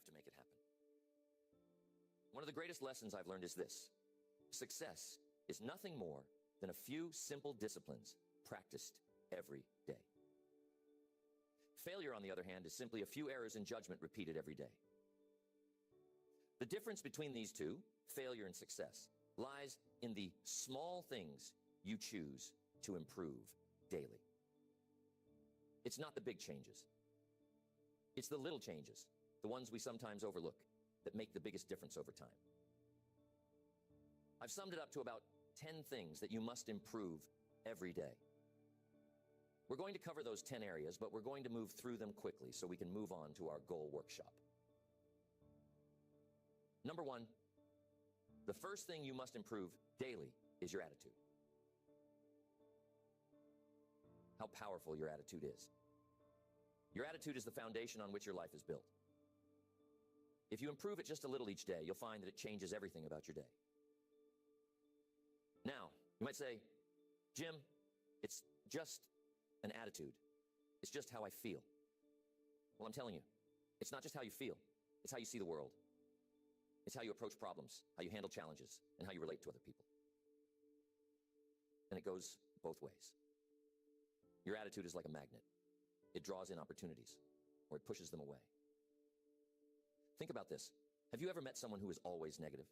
to make it happen. One of the greatest lessons I've learned is this: success is nothing more than a few simple disciplines practiced every day. Failure, on the other hand, is simply a few errors in judgment repeated every day. The difference between these two, failure and success, lies in the small things you choose to improve daily. It's not the big changes. It's the little changes, the ones we sometimes overlook, that make the biggest difference over time. I've summed it up to about 10 things that you must improve every day. We're going to cover those 10 areas, but we're going to move through them quickly so we can move on to our goal workshop. Number one, the first thing you must improve daily is your attitude. How powerful your attitude is. Your attitude is the foundation on which your life is built. If you improve it just a little each day, you'll find that it changes everything about your day. Now, you might say, Jim, it's just an attitude. It's just how I feel. Well, I'm telling you, it's not just how you feel. It's how you see the world. It's how you approach problems, how you handle challenges, and how you relate to other people. And it goes both ways. Your attitude is like a magnet. It draws in opportunities, or it pushes them away. Think about this. Have you ever met someone who is always negative?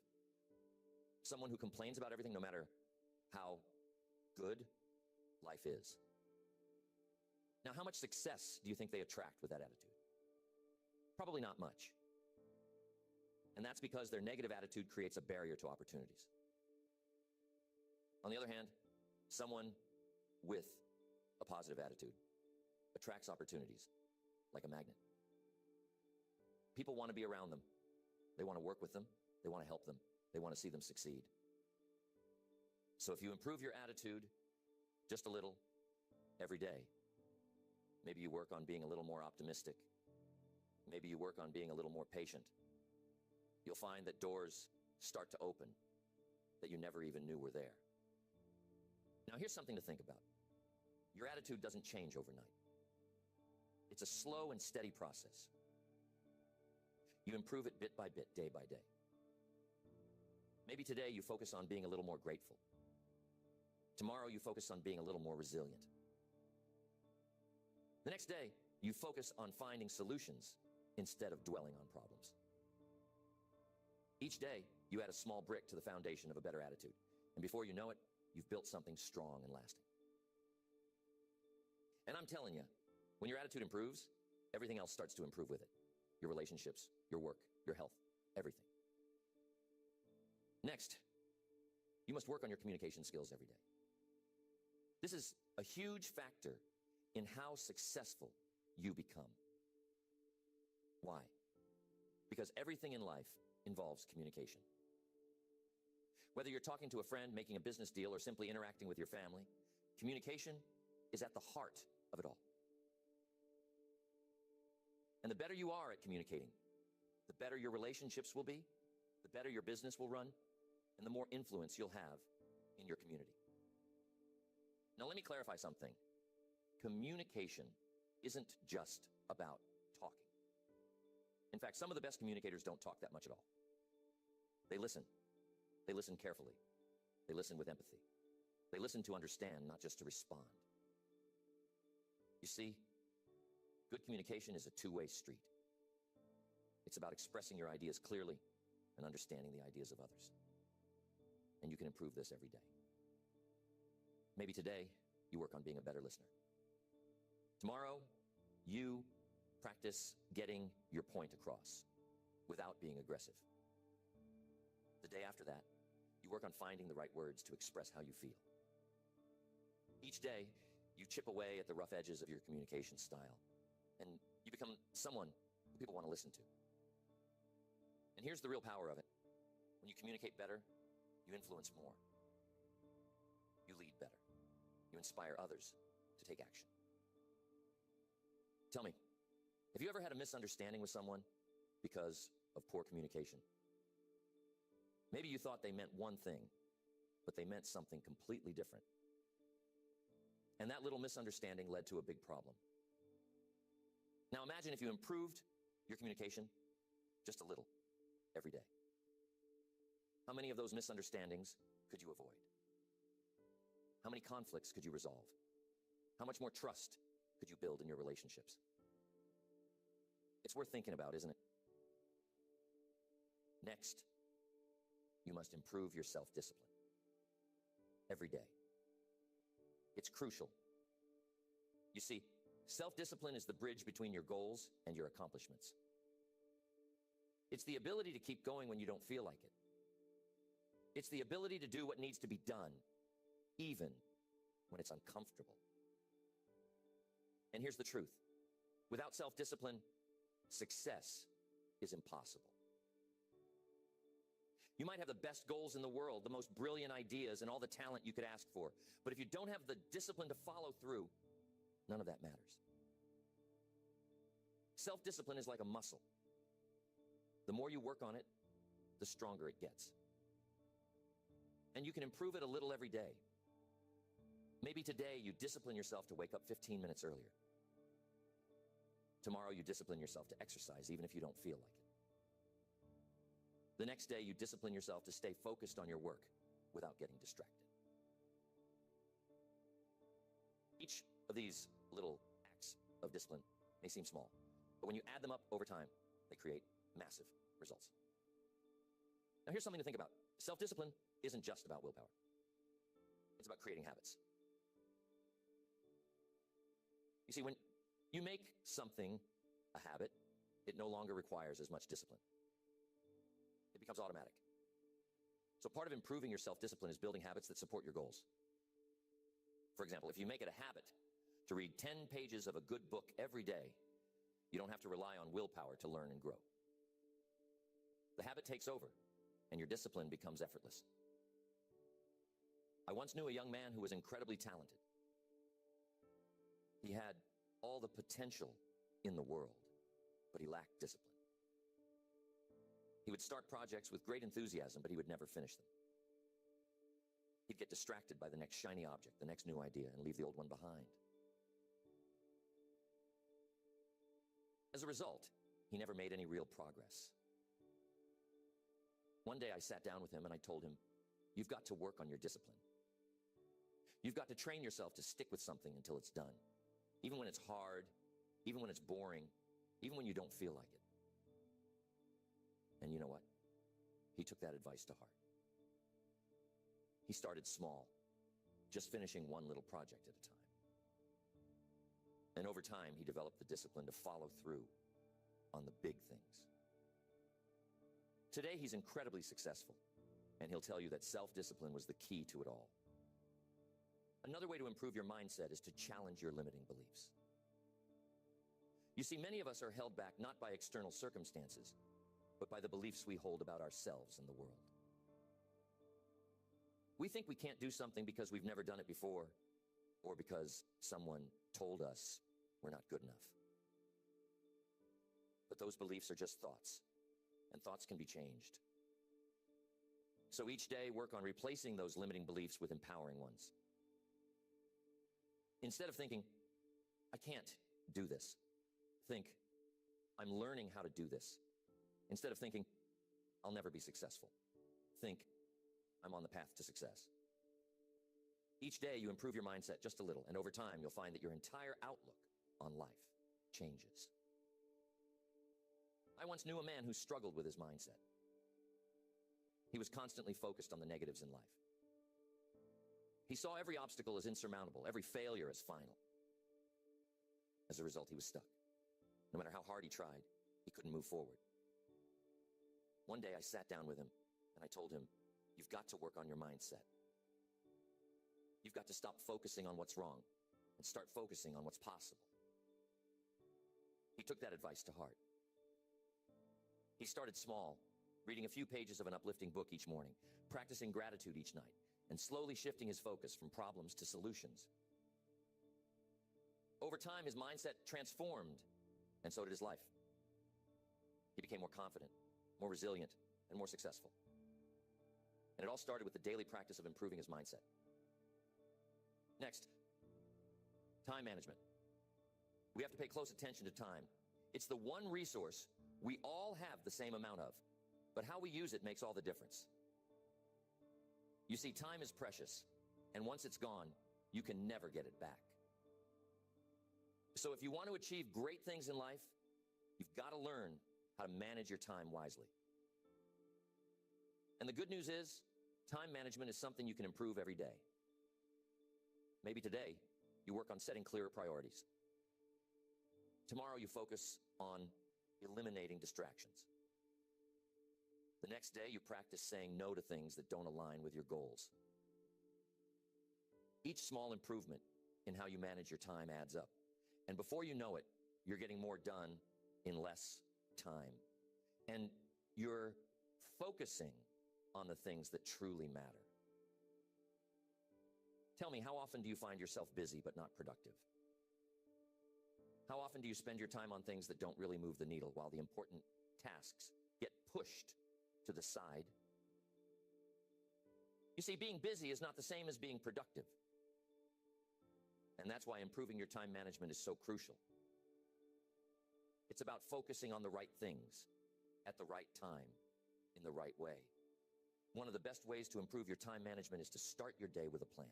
Someone who complains about everything no matter how good life is? Now, how much success do you think they attract with that attitude? Probably not much. And that's because their negative attitude creates a barrier to opportunities. On the other hand, someone with a positive attitude attracts opportunities like a magnet. People want to be around them. They want to work with them. They want to help them. They want to see them succeed. So if you improve your attitude just a little every day, maybe you work on being a little more optimistic. Maybe you work on being a little more patient. You'll find that doors start to open that you never even knew were there. Now, here's something to think about. Your attitude doesn't change overnight. It's a slow and steady process. You improve it bit by bit, day by day. Maybe today you focus on being a little more grateful. Tomorrow you focus on being a little more resilient. The next day, you focus on finding solutions instead of dwelling on problems. Each day, you add a small brick to the foundation of a better attitude. And before you know it, you've built something strong and lasting. And I'm telling you, when your attitude improves, everything else starts to improve with it. Your relationships, your work, your health, everything. Next, you must work on your communication skills every day. This is a huge factor in how successful you become. Why? Because everything in life involves communication. Whether you're talking to a friend, making a business deal, or simply interacting with your family, communication is at the heart of it all. And the better you are at communicating, the better your relationships will be, the better your business will run, and the more influence you'll have in your community. Now, let me clarify something. Communication isn't just about talking. In fact, some of the best communicators don't talk that much at all. They listen. They listen carefully. They listen with empathy. They listen to understand, not just to respond. You see, good communication is a two-way street. It's about expressing your ideas clearly and understanding the ideas of others. And you can improve this every day. Maybe today, you work on being a better listener. Tomorrow, you practice getting your point across without being aggressive. The day after that, you work on finding the right words to express how you feel. Each day, you chip away at the rough edges of your communication style, and you become someone who people want to listen to. And here's the real power of it. When you communicate better, you influence more. You lead better. You inspire others to take action. Tell me, have you ever had a misunderstanding with someone because of poor communication? Maybe you thought they meant one thing, but they meant something completely different. And that little misunderstanding led to a big problem. Now imagine if you improved your communication just a little, every day. How many of those misunderstandings could you avoid? How many conflicts could you resolve? How much more trust could you build in your relationships? It's worth thinking about, isn't it? Next, you must improve your self-discipline every day. It's crucial. You see, self-discipline is the bridge between your goals and your accomplishments. It's the ability to keep going when you don't feel like it. It's the ability to do what needs to be done, even when it's uncomfortable. And here's the truth. Without self-discipline, success is impossible. You might have the best goals in the world, the most brilliant ideas, and all the talent you could ask for. But if you don't have the discipline to follow through, none of that matters. Self-discipline is like a muscle. The more you work on it, the stronger it gets. And you can improve it a little every day. Maybe today you discipline yourself to wake up 15 minutes earlier. Tomorrow you discipline yourself to exercise even if you don't feel like it. The next day you discipline yourself to stay focused on your work without getting distracted. Each of these little acts of discipline may seem small, but when you add them up over time, they create massive results. Now here's something to think about. Self-discipline isn't just about willpower. It's about creating habits. You see, when you make something a habit, it no longer requires as much discipline. It becomes automatic. So part of improving your self-discipline is building habits that support your goals. For example, if you make it a habit to read 10 pages of a good book every day, you don't have to rely on willpower to learn and grow. The habit takes over, and your discipline becomes effortless. I once knew a young man who was incredibly talented. He had all the potential in the world, but he lacked discipline. He would start projects with great enthusiasm, but he would never finish them. He'd get distracted by the next shiny object, the next new idea, and leave the old one behind. As a result, he never made any real progress. One day I sat down with him and I told him, "You've got to work on your discipline. You've got to train yourself to stick with something until it's done, even when it's hard, even when it's boring, even when you don't feel like it." And you know what? He took that advice to heart. He started small, just finishing one little project at a time. And over time, he developed the discipline to follow through on the big things. Today, he's incredibly successful, and he'll tell you that self-discipline was the key to it all. Another way to improve your mindset is to challenge your limiting beliefs. You see, many of us are held back not by external circumstances, but by the beliefs we hold about ourselves and the world. We think we can't do something because we've never done it before, or because someone told us we're not good enough. But those beliefs are just thoughts, and thoughts can be changed. So each day, work on replacing those limiting beliefs with empowering ones. Instead of thinking, "I can't do this," think, "I'm learning how to do this." Instead of thinking, "I'll never be successful," think, "I'm on the path to success." Each day you improve your mindset just a little, and over time you'll find that your entire outlook on life changes. I once knew a man who struggled with his mindset. He was constantly focused on the negatives in life. He saw every obstacle as insurmountable, every failure as final. As a result, he was stuck. No matter how hard he tried, he couldn't move forward. One day I sat down with him and I told him, "You've got to work on your mindset. You've got to stop focusing on what's wrong and start focusing on what's possible." He took that advice to heart. He started small, reading a few pages of an uplifting book each morning, practicing gratitude each night, and slowly shifting his focus from problems to solutions. Over time, his mindset transformed, and so did his life. He became more confident, more resilient, and more successful. And it all started with the daily practice of improving his mindset. Next, time management. We have to pay close attention to time. It's the one resource we all have the same amount of, but how we use it makes all the difference. You see, time is precious, and once it's gone, you can never get it back. So if you want to achieve great things in life, you've got to learn how to manage your time wisely. And the good news is, time management is something you can improve every day. Maybe today, you work on setting clearer priorities. Tomorrow, you focus on eliminating distractions. The next day, you practice saying no to things that don't align with your goals. Each small improvement in how you manage your time adds up. And before you know it, you're getting more done in less time. And you're focusing on the things that truly matter. Tell me, how often do you find yourself busy but not productive? How often do you spend your time on things that don't really move the needle while the important tasks get pushed to the side? You see, being busy is not the same as being productive. And that's why improving your time management is so crucial. It's about focusing on the right things at the right time in the right way. One of the best ways to improve your time management is to start your day with a plan.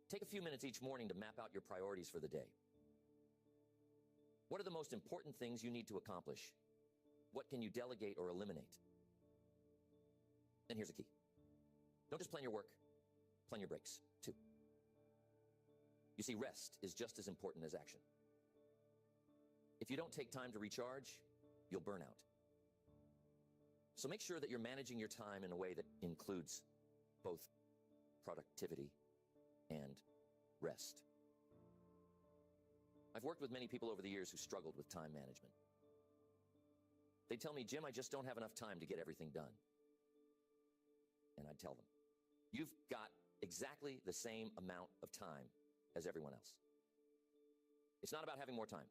Take a few minutes each morning to map out your priorities for the day. What are the most important things you need to accomplish? What can you delegate or eliminate? And here's the key. Don't just plan your work, plan your breaks too. You see, rest is just as important as action. If you don't take time to recharge, you'll burn out. So make sure that you're managing your time in a way that includes both productivity and rest. I've worked with many people over the years who struggled with time management. They tell me, Jim, I just don't have enough time to get everything done. And I'd tell them, you've got exactly the same amount of time as everyone else. It's not about having more time.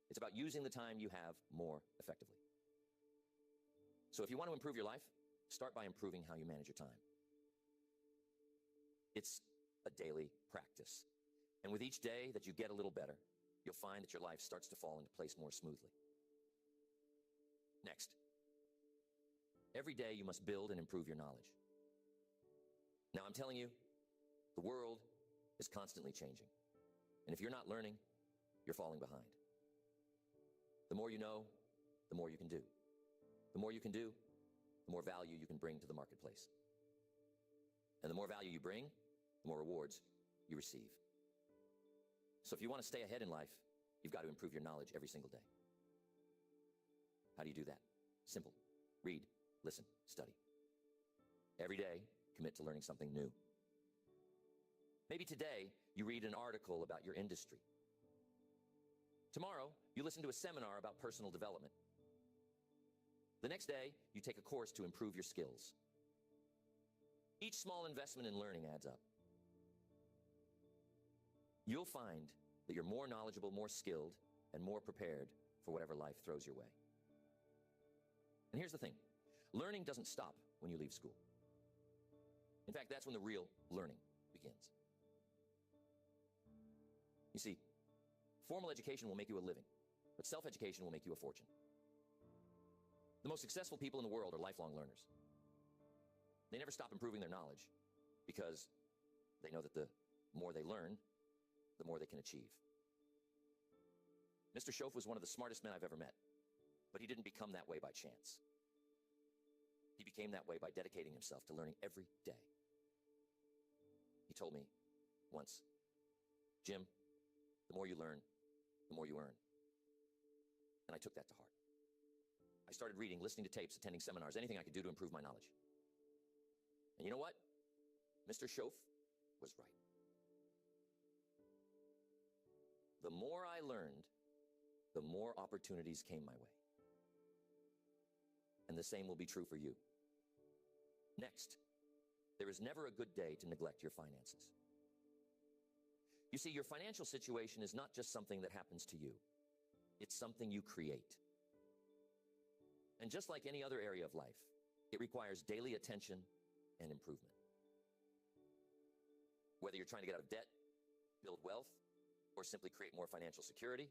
It's about using the time you have more effectively. So if you want to improve your life, start by improving how you manage your time. It's a daily practice. And with each day that you get a little better, you'll find that your life starts to fall into place more smoothly. Next, every day you must build and improve your knowledge. Now I'm telling you, the world is constantly changing. And if you're not learning, you're falling behind. The more you know, the more you can do. The more you can do, the more value you can bring to the marketplace. And the more value you bring, the more rewards you receive. So if you want to stay ahead in life, you've got to improve your knowledge every single day. How do you do that? Simple. Read, listen, study. Every day, commit to learning something new. Maybe today, you read an article about your industry. Tomorrow, you listen to a seminar about personal development. The next day, you take a course to improve your skills. Each small investment in learning adds up. You'll find that you're more knowledgeable, more skilled, and more prepared for whatever life throws your way. And here's the thing. Learning doesn't stop when you leave school. In fact, that's when the real learning begins. You see, formal education will make you a living, but self-education will make you a fortune. The most successful people in the world are lifelong learners. They never stop improving their knowledge because they know that the more they learn, the more they can achieve. Mr. CHOCH was one of the smartest men I've ever met, but he didn't become that way by chance. He became that way by dedicating himself to learning every day. He told me once, Jim, the more you learn, the more you earn. And I took that to heart. I started reading, listening to tapes, attending seminars, anything I could do to improve my knowledge. And you know what? Mr. CHOCH was right. The more I learned, the more opportunities came my way. And the same will be true for you. Next, there is never a good day to neglect your finances. You see, your financial situation is not just something that happens to you. It's something you create. And just like any other area of life, it requires daily attention and improvement. Whether you're trying to get out of debt, build wealth, or simply create more financial security,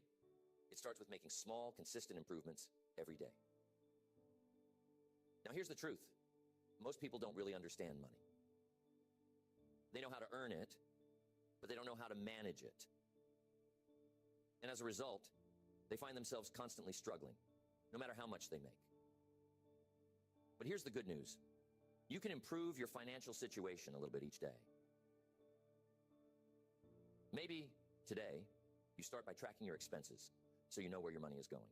It starts with making small, consistent improvements every day. Now, here's the truth. Most people don't really understand money. They know how to earn it, but they don't know how to manage it. And as a result, they find themselves constantly struggling, no matter how much they make. But here's the good news. You can improve your financial situation a little bit each day. Maybe today, you start by tracking your expenses so you know where your money is going.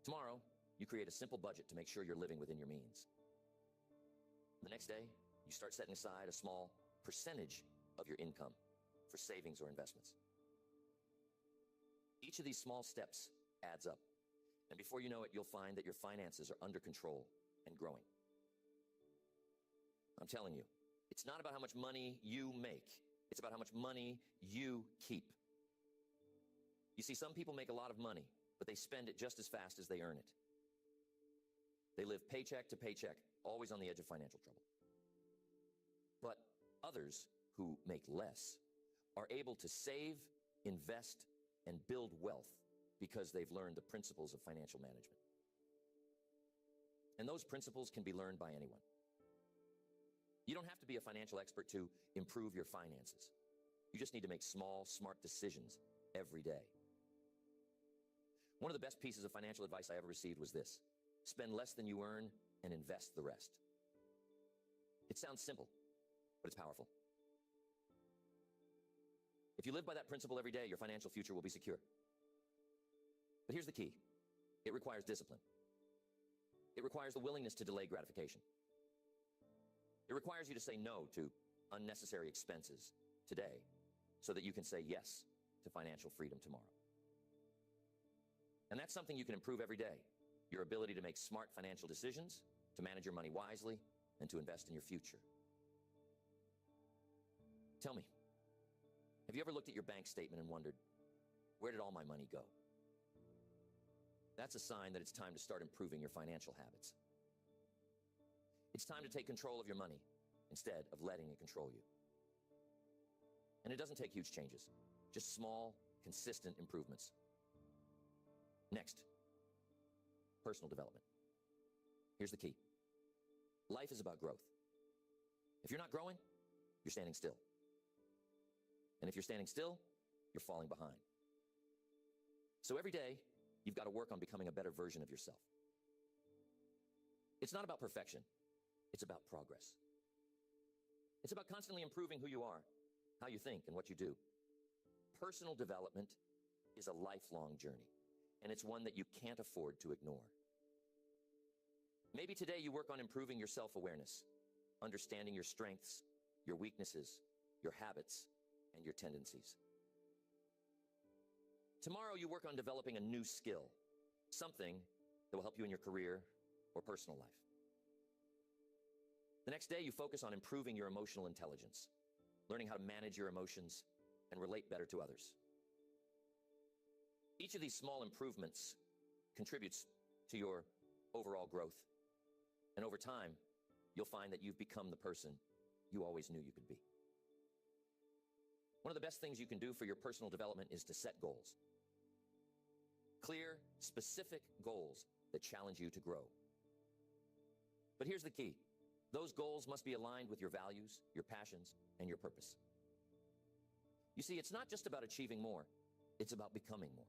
Tomorrow, you create a simple budget to make sure you're living within your means. The next day, you start setting aside a small percentage of your income for savings or investments. Each of these small steps adds up, and before you know it, you'll find that your finances are under control and growing. I'm telling you, it's not about how much money you make. It's about how much money you keep. You see, some people make a lot of money, but they spend it just as fast as they earn it. They live paycheck to paycheck, always on the edge of financial trouble. But others who make less are able to save, invest, and build wealth because they've learned the principles of financial management. And those principles can be learned by anyone. You don't have to be a financial expert to improve your finances. You just need to make small, smart decisions every day. One of the best pieces of financial advice I ever received was this: spend less than you earn and invest the rest. It sounds simple, but it's powerful. If you live by that principle every day, your financial future will be secure. But here's the key. It requires discipline. It requires the willingness to delay gratification. It requires you to say no to unnecessary expenses today so that you can say yes to financial freedom tomorrow. And that's something you can improve every day. Your ability to make smart financial decisions, to manage your money wisely, and to invest in your future. Tell me, have you ever looked at your bank statement and wondered, where did all my money go? That's a sign that it's time to start improving your financial habits. It's time to take control of your money instead of letting it control you. And it doesn't take huge changes, just small, consistent improvements. Next, personal development. Here's the key. Life is about growth. If you're not growing, you're standing still. And if you're standing still, you're falling behind. So every day, you've got to work on becoming a better version of yourself. It's not about perfection. It's about progress. It's about constantly improving who you are, how you think, and what you do. Personal development is a lifelong journey, and it's one that you can't afford to ignore. Maybe today you work on improving your self-awareness, understanding your strengths, your weaknesses, your habits, and your tendencies. Tomorrow you work on developing a new skill, something that will help you in your career or personal life. The next day you focus on improving your emotional intelligence, learning how to manage your emotions and relate better to others. Each of these small improvements contributes to your overall growth. And over time, you'll find that you've become the person you always knew you could be. One of the best things you can do for your personal development is to set goals. Clear, specific goals that challenge you to grow. But here's the key. Those goals must be aligned with your values, your passions, and your purpose. You see, it's not just about achieving more. It's about becoming more.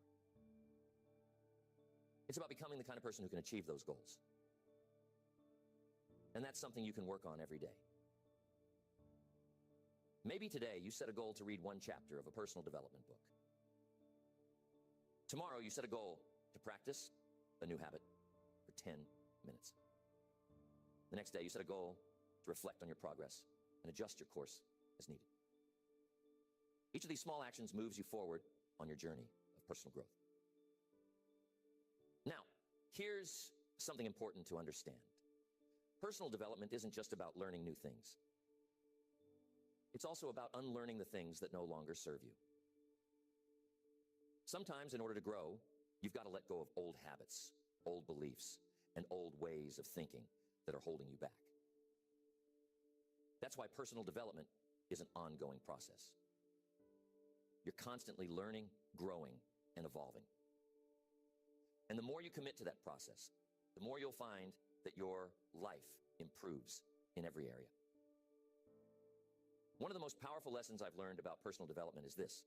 It's about becoming the kind of person who can achieve those goals. And that's something you can work on every day. Maybe today you set a goal to read one chapter of a personal development book. Tomorrow you set a goal to practice a new habit for 10 minutes. The next day you set a goal to reflect on your progress and adjust your course as needed. Each of these small actions moves you forward on your journey of personal growth. Now, here's something important to understand. Personal development isn't just about learning new things. It's also about unlearning the things that no longer serve you. Sometimes, in order to grow, you've got to let go of old habits, old beliefs, and old ways of thinking that are holding you back. That's why personal development is an ongoing process. You're constantly learning, growing, and evolving. And the more you commit to that process, the more you'll find that your life improves in every area. One of the most powerful lessons I've learned about personal development is this: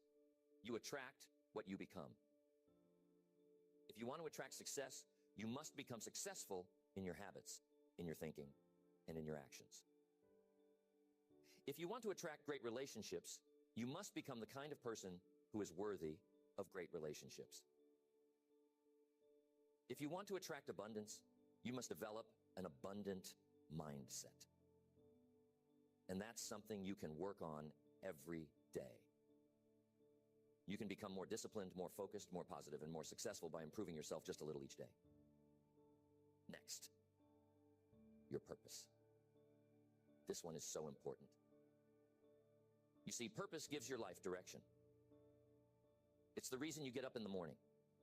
you attract what you become. If you want to attract success, you must become successful in your habits, in your thinking, and in your actions. If you want to attract great relationships, you must become the kind of person who is worthy of great relationships. If you want to attract abundance, you must develop an abundant mindset. And that's something you can work on every day. You can become more disciplined, more focused, more positive, and more successful by improving yourself just a little each day. Next, your purpose. This one is so important. You see, purpose gives your life direction. It's the reason you get up in the morning,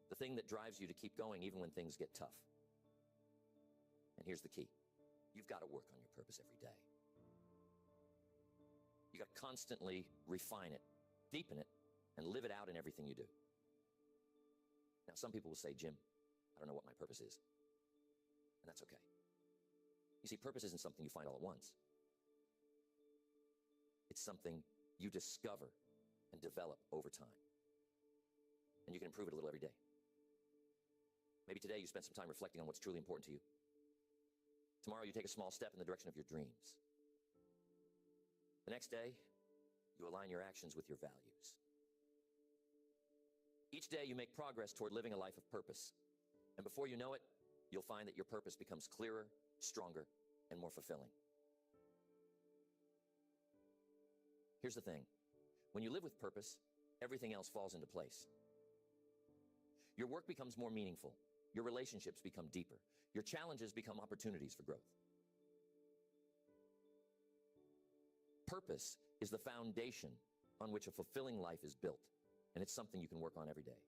the thing that drives you to keep going even when things get tough. And here's the key: you've got to work on your purpose every day. You got to constantly refine it, deepen it, and live it out in everything you do. Now, some people will say, Jim, I don't know what my purpose is. And that's okay. You see, purpose isn't something you find all at once. It's something you discover and develop over time. And you can improve it a little every day. Maybe today you spend some time reflecting on what's truly important to you. Tomorrow you take a small step in the direction of your dreams. The next day, you align your actions with your values. Each day you make progress toward living a life of purpose. And before you know it, you'll find that your purpose becomes clearer, stronger, and more fulfilling. Here's the thing: when you live with purpose, everything else falls into place. Your work becomes more meaningful. Your relationships become deeper. Your challenges become opportunities for growth. Purpose is the foundation on which a fulfilling life is built, and it's something you can work on every day.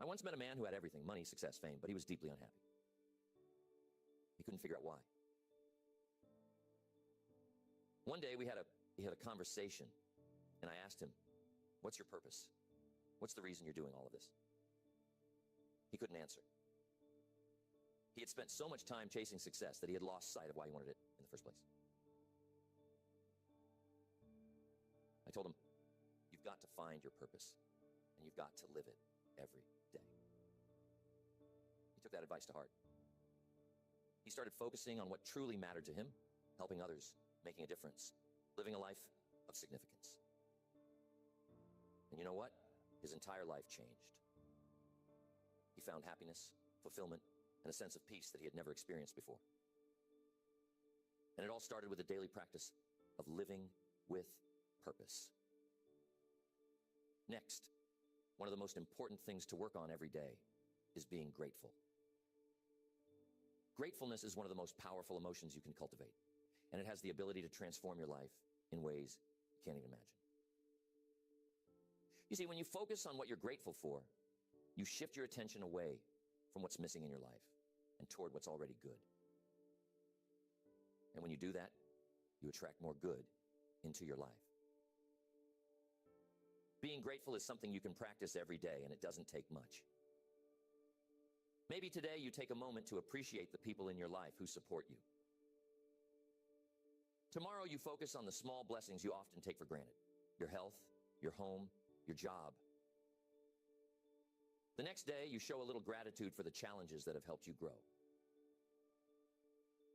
I once met a man who had everything: money, success, fame, but he was deeply unhappy. He couldn't figure out why. One day we had a conversation, and I asked him, what's your purpose? What's the reason you're doing all of this? He couldn't answer. He had spent so much time chasing success that he had lost sight of why he wanted it in the first place. I told him, you've got to find your purpose, and you've got to live it every day. He took that advice to heart. He started focusing on what truly mattered to him, helping others, making a difference, living a life of significance. And you know what? His entire life changed. He found happiness, fulfillment, and a sense of peace that he had never experienced before. And it all started with a daily practice of living with purpose. Next, one of the most important things to work on every day is being grateful. Gratefulness is one of the most powerful emotions you can cultivate, and it has the ability to transform your life in ways you can't even imagine. You see, when you focus on what you're grateful for, you shift your attention away from what's missing in your life and toward what's already good. And when you do that, you attract more good into your life. Being grateful is something you can practice every day, and it doesn't take much. Maybe today you take a moment to appreciate the people in your life who support you. Tomorrow you focus on the small blessings you often take for granted: your health, your home, your job. The next day you show a little gratitude for the challenges that have helped you grow.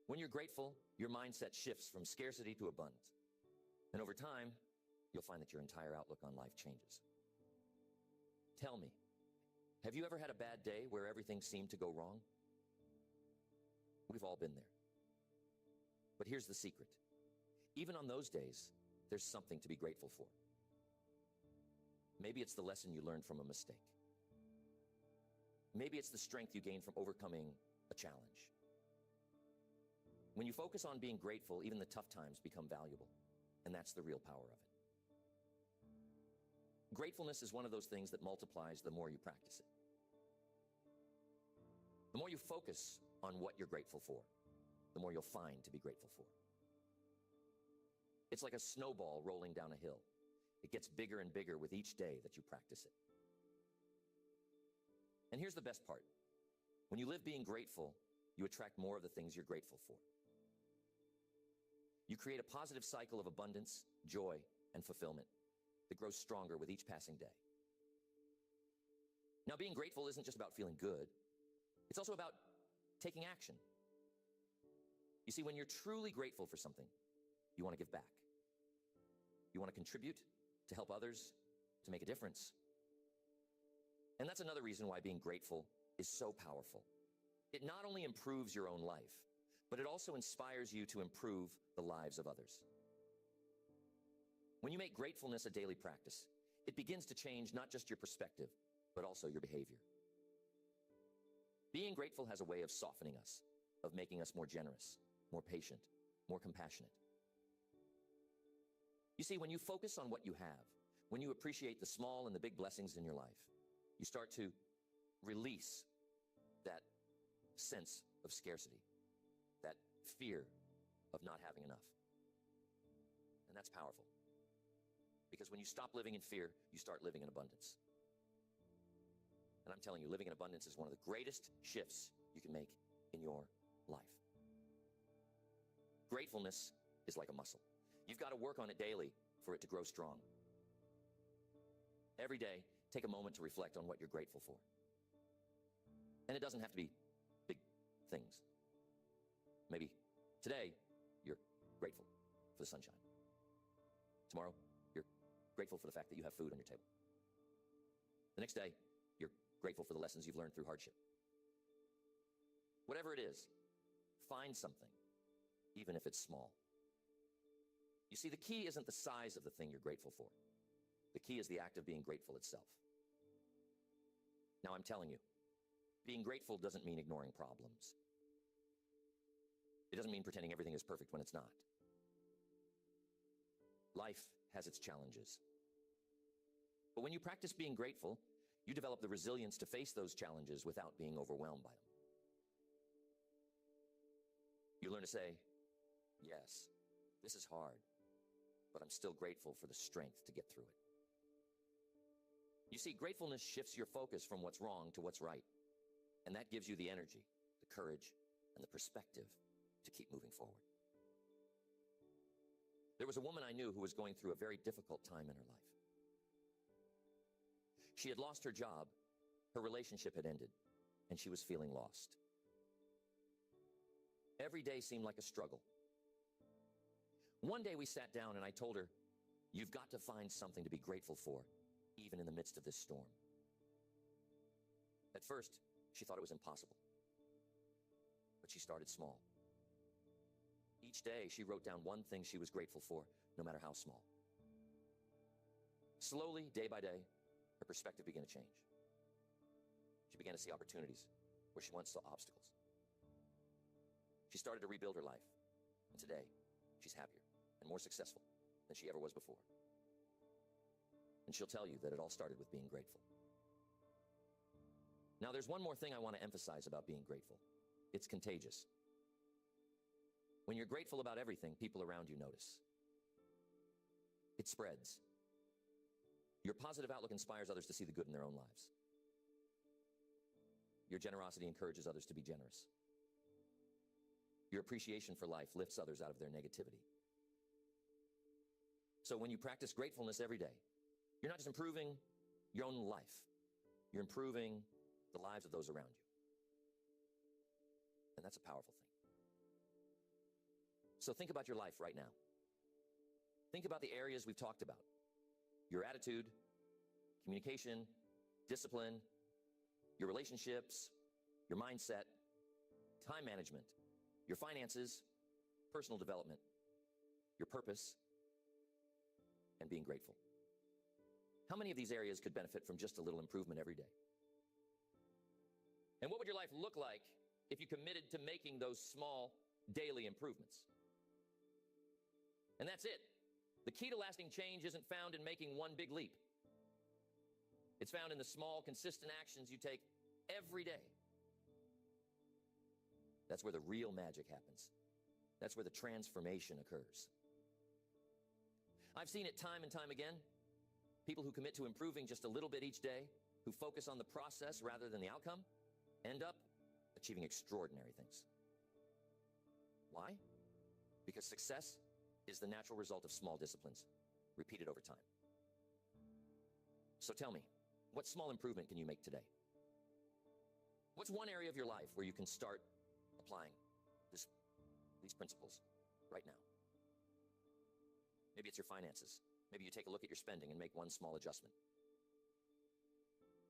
When you're grateful, your mindset shifts from scarcity to abundance. And over time, you'll find that your entire outlook on life changes. Tell me, have you ever had a bad day where everything seemed to go wrong? We've all been there. But here's the secret. Even on those days, there's something to be grateful for. Maybe it's the lesson you learned from a mistake. Maybe it's the strength you gained from overcoming a challenge. When you focus on being grateful, even the tough times become valuable, and that's the real power of it. Gratefulness is one of those things that multiplies the more you practice it. The more you focus on what you're grateful for, the more you'll find to be grateful for. It's like a snowball rolling down a hill. It gets bigger and bigger with each day that you practice it. And here's the best part. When you live being grateful, you attract more of the things you're grateful for. You create a positive cycle of abundance, joy, and fulfillment that grows stronger with each passing day. Now, being grateful isn't just about feeling good. It's also about taking action. You see, when you're truly grateful for something, you want to give back. You want to contribute, to help others, to make a difference. And that's another reason why being grateful is so powerful. It not only improves your own life, but it also inspires you to improve the lives of others. When you make gratefulness a daily practice, it begins to change not just your perspective, but also your behavior. Being grateful has a way of softening us, of making us more generous, more patient, more compassionate. You see, when you focus on what you have, when you appreciate the small and the big blessings in your life, you start to release that sense of scarcity, that fear of not having enough. And that's powerful. Because when you stop living in fear, you start living in abundance. And I'm telling you, living in abundance is one of the greatest shifts you can make in your life. Gratefulness is like a muscle. You've got to work on it daily for it to grow strong. Every day, take a moment to reflect on what you're grateful for. And it doesn't have to be big things. Maybe today, you're grateful for the sunshine. Tomorrow, you're grateful for the fact that you have food on your table. The next day, you're grateful for the lessons you've learned through hardship. Whatever it is, find something, even if it's small. You see, the key isn't the size of the thing you're grateful for. The key is the act of being grateful itself. Now, I'm telling you, being grateful doesn't mean ignoring problems. It doesn't mean pretending everything is perfect when it's not. Life has its challenges. But when you practice being grateful, you develop the resilience to face those challenges without being overwhelmed by them. You learn to say, yes, this is hard, but I'm still grateful for the strength to get through it. You see, gratefulness shifts your focus from what's wrong to what's right. And that gives you the energy, the courage, and the perspective to keep moving forward. There was a woman I knew who was going through a very difficult time in her life. She had lost her job, her relationship had ended, and she was feeling lost. Every day seemed like a struggle. One day we sat down and I told her, you've got to find something to be grateful for, even in the midst of this storm. At first, she thought it was impossible, but she started small. Each day, she wrote down one thing she was grateful for, no matter how small. Slowly, day by day, her perspective began to change. She began to see opportunities where she once saw obstacles. She started to rebuild her life, and today, she's happier and more successful than she ever was before. And she'll tell you that it all started with being grateful. Now, there's one more thing I want to emphasize about being grateful. It's contagious. When you're grateful about everything, people around you notice. It spreads. Your positive outlook inspires others to see the good in their own lives. Your generosity encourages others to be generous. Your appreciation for life lifts others out of their negativity. So when you practice gratefulness every day, you're not just improving your own life, you're improving the lives of those around you. And that's a powerful thing. So think about your life right now. Think about the areas we've talked about. Your attitude, communication, discipline, your relationships, your mindset, time management, your finances, personal development, your purpose, and being grateful. How many of these areas could benefit from just a little improvement every day? And what would your life look like if you committed to making those small daily improvements? And that's it. The key to lasting change isn't found in making one big leap. It's found in the small, consistent actions you take every day. That's where the real magic happens. That's where the transformation occurs. I've seen it time and time again. People who commit to improving just a little bit each day who focus on the process rather than the outcome end up achieving extraordinary things. Why? Because success is the natural result of small disciplines repeated over time. So tell me, what small improvement can you make today? What's one area of your life where you can start applying these principles right now? Maybe it's your finances. Maybe you take a look at your spending and make one small adjustment.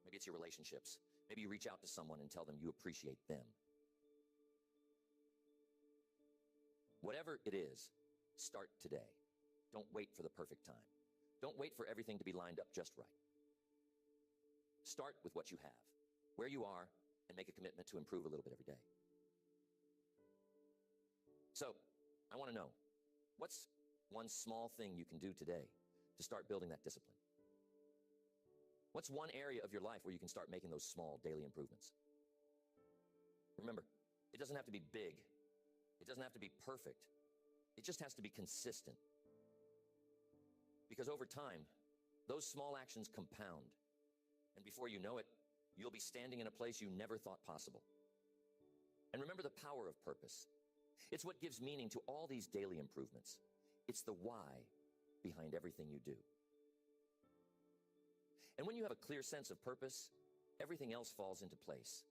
Maybe it's your relationships. Maybe you reach out to someone and tell them you appreciate them. Whatever it is, start today. Don't wait for the perfect time. Don't wait for everything to be lined up just right. Start with what you have, where you are, and make a commitment to improve a little bit every day. So, I want to know, what's one small thing you can do today to start building that discipline? What's one area of your life where you can start making those small daily improvements? Remember, it doesn't have to be big. It doesn't have to be perfect. It just has to be consistent. Because over time, those small actions compound. And before you know it, you'll be standing in a place you never thought possible. And remember the power of purpose. It's what gives meaning to all these daily improvements. It's the why behind everything you do. And when you have a clear sense of purpose, everything else falls into place.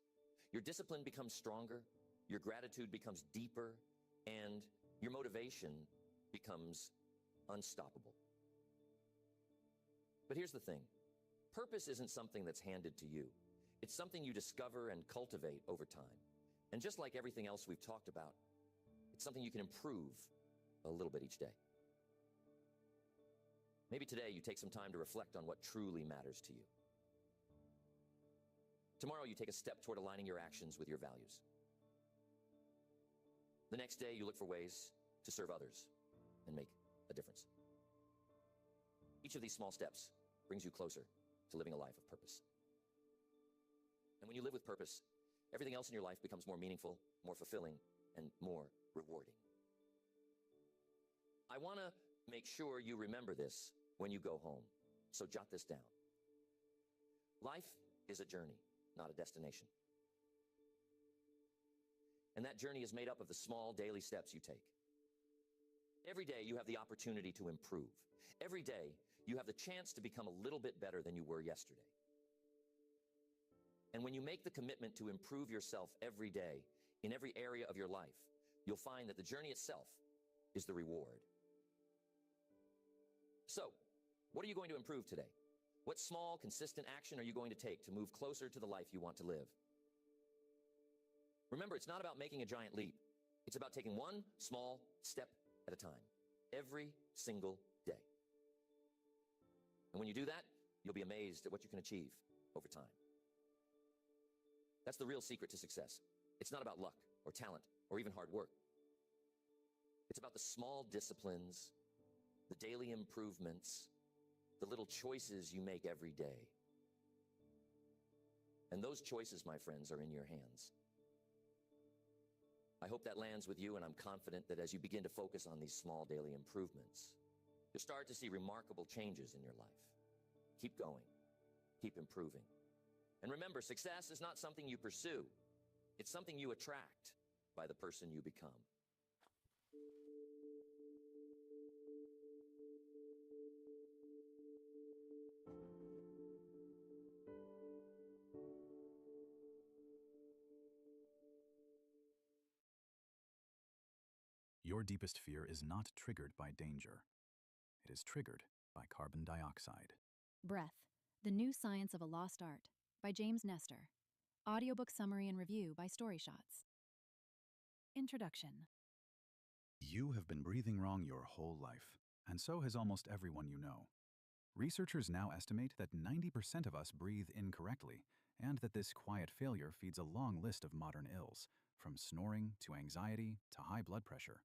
Your discipline becomes stronger, your gratitude becomes deeper, and your motivation becomes unstoppable. But here's the thing. Purpose isn't something that's handed to you. It's something you discover and cultivate over time. And just like everything else we've talked about, it's something you can improve a little bit each day. Maybe today you take some time to reflect on what truly matters to you. Tomorrow you take a step toward aligning your actions with your values. The next day you look for ways to serve others and make a difference. Each of these small steps brings you closer to living a life of purpose. And when you live with purpose, everything else in your life becomes more meaningful, more fulfilling, and more rewarding. I want to make sure you remember this when you go home, so jot this down. Life is a journey, not a destination. And that journey is made up of the small daily steps you take. Every day you have the opportunity to improve. Every day you have the chance to become a little bit better than you were yesterday. And when you make the commitment to improve yourself every day, in every area of your life, you'll find that the journey itself is the reward. So, what are you going to improve today? What small, consistent action are you going to take to move closer to the life you want to live? Remember, it's not about making a giant leap. It's about taking one small step at a time, every single day. And when you do that, you'll be amazed at what you can achieve over time. That's the real secret to success. It's not about luck or talent or even hard work. It's about the small disciplines, the daily improvements, the little choices you make every day. And those choices, my friends, are in your hands. I hope that lands with you, and I'm confident that as you begin to focus on these small daily improvements, you'll start to see remarkable changes in your life. Keep going. Keep improving. And remember, success is not something you pursue. It's something you attract by the person you become. Your deepest fear is not triggered by danger. It is triggered by carbon dioxide. Breath, The New Science of a Lost Art by James Nestor. Audiobook summary and review by Storyshots. Introduction. You have been breathing wrong your whole life, and so has almost everyone you know. Researchers now estimate that 90% of us breathe incorrectly, and that this quiet failure feeds a long list of modern ills, from snoring to anxiety to high blood pressure.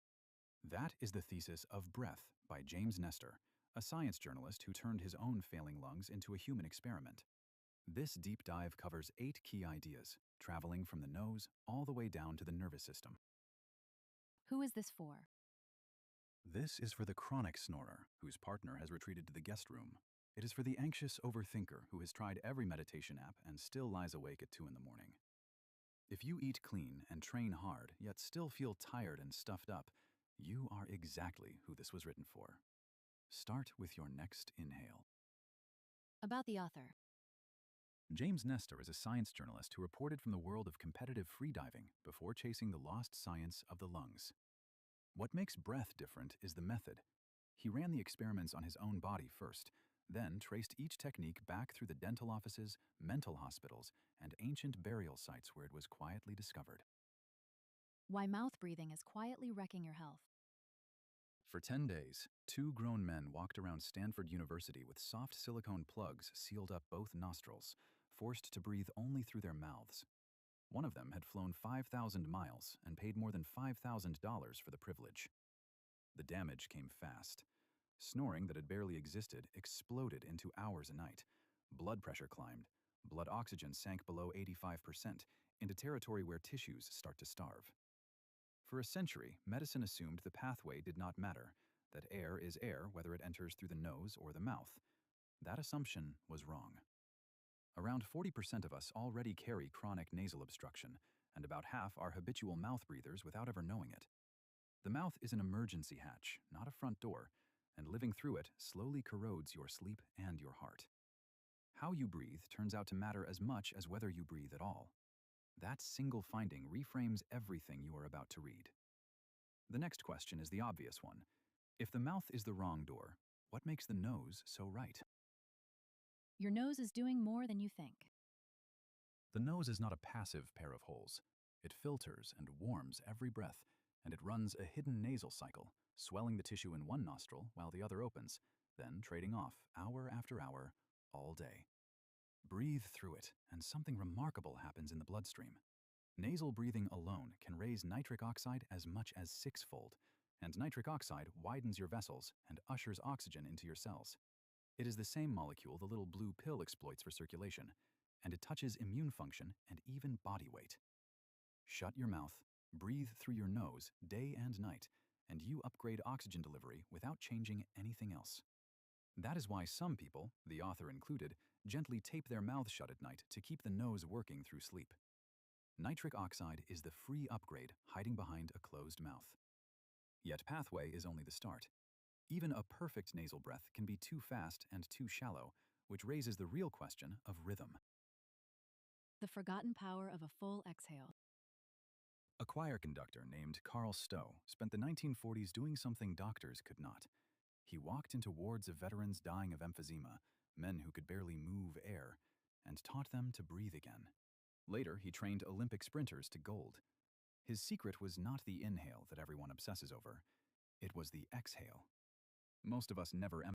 That is the thesis of Breath by James Nestor, a science journalist who turned his own failing lungs into a human experiment. This deep dive covers 8 key ideas, traveling from the nose all the way down to the nervous system. Who is this for? This is for the chronic snorer whose partner has retreated to the guest room. It is for the anxious overthinker who has tried every meditation app and still lies awake at 2 in the morning. If you eat clean and train hard, yet still feel tired and stuffed up, you are exactly who this was written for. Start with your next inhale. About the author. James Nestor is a science journalist who reported from the world of competitive freediving before chasing the lost science of the lungs. What makes breath different is the method. He ran the experiments on his own body first, then traced each technique back through the dental offices, mental hospitals, and ancient burial sites where it was quietly discovered. Why mouth breathing is quietly wrecking your health. For 10 days, 2 grown men walked around Stanford University with soft silicone plugs sealed up both nostrils, forced to breathe only through their mouths. One of them had flown 5,000 miles and paid more than $5,000 for the privilege. The damage came fast. Snoring that had barely existed exploded into hours a night. Blood pressure climbed. Blood oxygen sank below 85%, into territory where tissues start to starve. For a century, medicine assumed the pathway did not matter, that air is air whether it enters through the nose or the mouth. That assumption was wrong. Around 40% of us already carry chronic nasal obstruction, and about half are habitual mouth breathers without ever knowing it. The mouth is an emergency hatch, not a front door, and living through it slowly corrodes your sleep and your heart. How you breathe turns out to matter as much as whether you breathe at all. That single finding reframes everything you are about to read. The next question is the obvious one. If the mouth is the wrong door, what makes the nose so right? Your nose is doing more than you think. The nose is not a passive pair of holes. It filters and warms every breath, and it runs a hidden nasal cycle, swelling the tissue in one nostril while the other opens, then trading off hour after hour, all day. Breathe through it, and something remarkable happens in the bloodstream. Nasal breathing alone can raise nitric oxide as much as 6-fold, and nitric oxide widens your vessels and ushers oxygen into your cells. It is the same molecule the little blue pill exploits for circulation, and it touches immune function and even body weight. Shut your mouth, breathe through your nose day and night, and you upgrade oxygen delivery without changing anything else. That is why some people, the author included, gently tape their mouths shut at night to keep the nose working through sleep. Nitric oxide is the free upgrade hiding behind a closed mouth. Yet pathway is only the start. Even a perfect nasal breath can be too fast and too shallow, which raises the real question of rhythm. The forgotten power of a full exhale. A choir conductor named Carl Stowe spent the 1940s doing something doctors could not. He walked into wards of veterans dying of emphysema, men who could barely move air, and taught them to breathe again. Later, he trained Olympic sprinters to gold. His secret was not the inhale that everyone obsesses over. It was the exhale. Most of us never